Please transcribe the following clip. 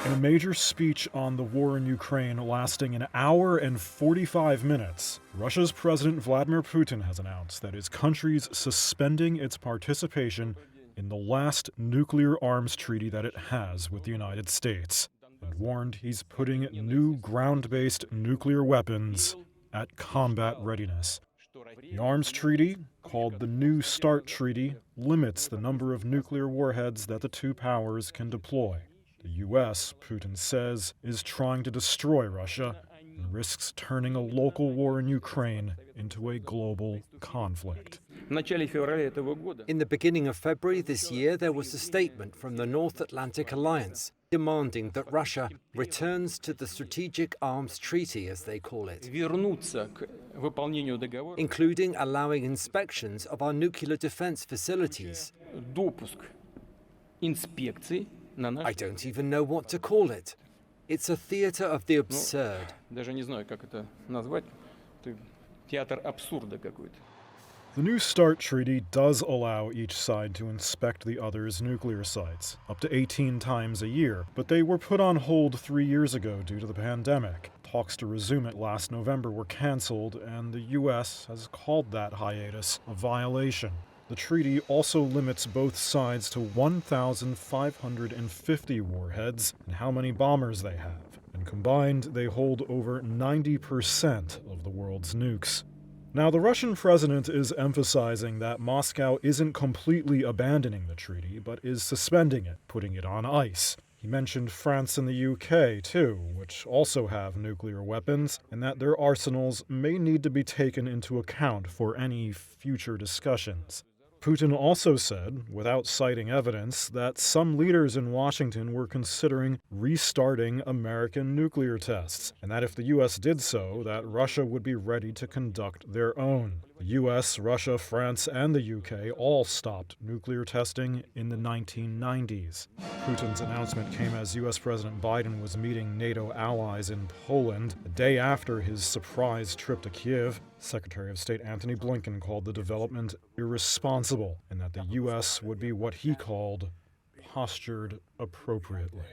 In a major speech on the war in Ukraine lasting an hour and 45 minutes, Russia's President Vladimir Putin has announced that his country's suspending its participation in the last nuclear arms treaty that it has with the United States, and warned he's putting new ground-based nuclear weapons at combat readiness. The arms treaty, called the New START Treaty, limits the number of nuclear warheads that the two powers can deploy. The U.S., Putin says, is trying to destroy Russia and risks turning a local war in Ukraine into a global conflict. In the beginning of February this year, there was a statement from the North Atlantic Alliance demanding that Russia returns to the Strategic Arms Treaty, as they call it, including allowing inspections of our nuclear defense facilities. I don't even know what to call it. It's a theater of the absurd. The New START Treaty does allow each side to inspect the other's nuclear sites, up to 18 times a year, but they were put on hold 3 years ago due to the pandemic. Talks to resume it last November were canceled, and the U.S. has called that hiatus a violation. The treaty also limits both sides to 1,550 warheads and how many bombers they have, and combined they hold over 90% of the world's nukes. Now, the Russian president is emphasizing that Moscow isn't completely abandoning the treaty, but is suspending it, putting it on ice. He mentioned France and the UK, too, which also have nuclear weapons, and that their arsenals may need to be taken into account for any future discussions. Putin also said, without citing evidence, that some leaders in Washington were considering restarting American nuclear tests, and that if the U.S. did so, that Russia would be ready to conduct their own. The U.S., Russia, France, and the U.K. all stopped nuclear testing in the 1990s. Putin's announcement came as U.S. President Biden was meeting NATO allies in Poland a day after his surprise trip to Kyiv. Secretary of State Antony Blinken called the development irresponsible, and that the U.S. would be what he called postured appropriately.